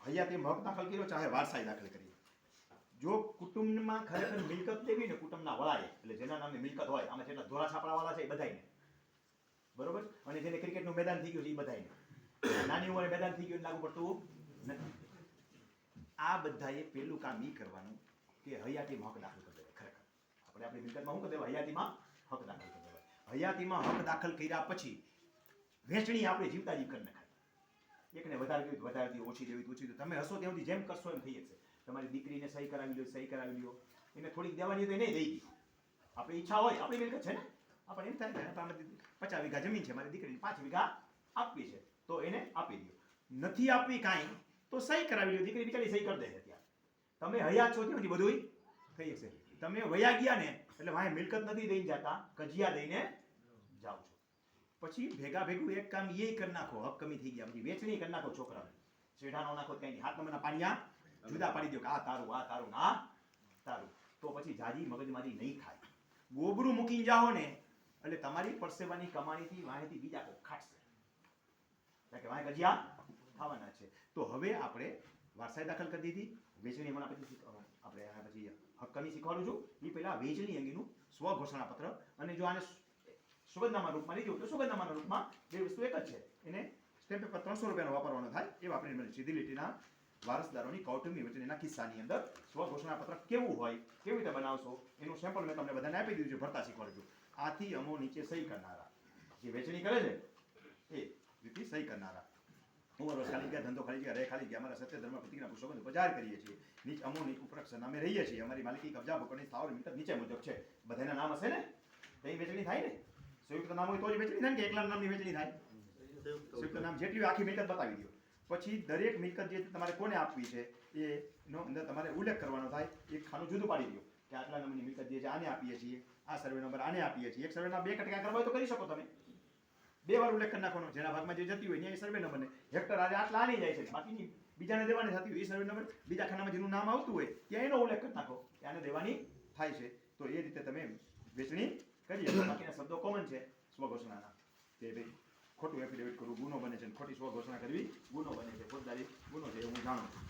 હયાતીમાં હક દાખલ કર્યો ચાહે વારસાઈ દાખલ કરી, જો કુટુંબમાં ખરેખર મિલકત લેવી ને કુટુંબના વડાએ, એટલે જેના નામે મિલકત હોય, આમાં જેટલા ધોળા છાપડાવાળા છે એ બધાયને, બરોબર, અને જેને ક્રિકેટનું મેદાન થઈ ગયું છે એ બધાયને, નાની ઉંમરે મેદાન થઈ ગયું લાગુ પડતું નથી. આ બધાએ પેલું કામ એ કરવાનું કે હયાતીમાં હક દાખલ કરી દેવાય. ખરેખર આપણે આપણી મિલકતમાં શું કરી દેવાય? હયાતીમાં હક દાખલ કરી દેવાય. હયાતીમાં હક દાખલ કર્યા પછી વહેંચણી આપણે જીવતા જીવ કરી નાખાય. એકને વધારે દેવી વધારે દી, ઓછી દેવી ઓછી દો. તમે હશો ત્યાં સુધી જેમ કરશો એમ થઈ જશે. તમારી દીકરીને સહી કરાવી લો, સહી કરાવી લો, એને થોડીક દેવાની તો એ નહીં દઈ ગઈ. આપણી ઈચ્છા હોય, આપણી મિલકત છે ને, આપણે એમ થાય કે 50 વીઘા જમીન છે, મારી દીકરીને 5 વીઘા આપવી છે, તો એને આપી દો. નથી આપવી કાંઈ તો સહી કરાવી લો, દીકરી બિચારી સહી કરી દે છે. ત્યાં તમે હયાત છો ત્યાંથી બધું થઈ જશે. તમે વયા ગયા ને એટલે વાંહે મિલકત નથી દઈને જતા, કજિયા દઈને જાઓ છો. પછી ભેગા ભેગું એક કામ એ કરી નાખો, હક કમી થઈ ગયા પછી વેચણી કરી નાખો. છોકરાને શેઢાનો નાખો, કઈ હાથ નંબરના પાણીયા જુદા પાડી દો કે આ તારું, આ તારું, આ તારું. તો પછી જાજી મગજમારી નહીં થાય. ગોબરું મૂકીને જાઓ ને એટલે તમારી પરસેવાની કમાણીથી વાહેથી બીજા કોઈ ખાટશે, કે વાહે ગજિયા થવાના છે. તો હવે આપણે વારસાઈ દાખલ કરી દીધી, વેચણી હમણાં પછી આપણે પછી હક કમી શીખવાડું છું. એ પહેલા વેચણી અંગેનું સ્વઘોષણા પત્ર, અને જો આને સુગંધનામા રૂપમાં લીધું તો સુગંધનામાના રૂપમાં બે વસ્તુ એક જ છે. એને સ્ટેમ્પ પેપર 300 રૂપિયાનો વાપરવાનો થાય. એવા આપણે સીધી લીટીના વારસદારોની કૌટુંબિક વચનના કિસ્સાની અંદર સ્વઘોષણા પત્ર કેવું હોય, કેવી રીતે બનાવશો એનું સેમ્પલ મેં તમને બધાને આપી દીધું છે, ભરતા શીખવાડું છું. આથી અમો નીચે સહી કરનારા, જે વેચણી કરે છે એ રીતે સહી કરનારા, ઉંમર ખાલી ગયા, ધંધો ખાલી ગયા, રહે ખાલી ગયા, અમારા સત્ય ધર્મ પ્રતિજ્ઞા પુસ્તકો બજાર કરીએ છીએ, નીચ અમોની ઉપરોક્ત નામે રહીએ છીએ, અમારી માલિકી કબજા ભોગવણી સ્થાવર મિલકત નીચે મુજબ છે. બધાના નામ હશે ને તો એ વેચણી થાય ને. સંયુક્ત નામ હોય તો જ વેચણી થાય ને, કે એકલા નામની વેચણી થાય? સંયુક્ત નામ જેટલી આખી મિલકત બતાવી દો. પછી દરેક મિલકત જે તમારે કોને આપવી છે એનો અંદર તમારે ઉલ્લેખ કરવાનો થાય. એક ખાનું જુદું પાડી દો કે આટલા નામની મિલકત જે છે આને આપીએ છીએ, આ સર્વે નંબર આને આપીએ છીએ. એક સર્વેના 2 કટકા કરવા હોય તો કરી શકો તમે, 2 વાર ઉલ્લેખ કરી નાખવાનો. જેના ભાગમાં જે જતી હોય ત્યાં એ સર્વે નંબરને હેક્ટર આજે આટલા આની જાય છે, બાકીની બીજાને દેવાની થતી હોય એ સર્વે નંબર બીજા ખાનામાં જેનું નામ આવતું હોય ત્યાં એનો ઉલ્લેખ કરી નાખો કે આને દેવાની થાય છે. તો એ રીતે તમે વેચણી કરીએ. બાકીના શબ્દો કોમન છે સ્વઘોષણાના, કે ભાઈ ખોટું એફિડેવિટ કરવું ગુનો બને છે, ખોટી સ્વઘોષણા કરવી ગુનો બને છે, ફોજદારી ગુનો છે, એ હું જાણું છું.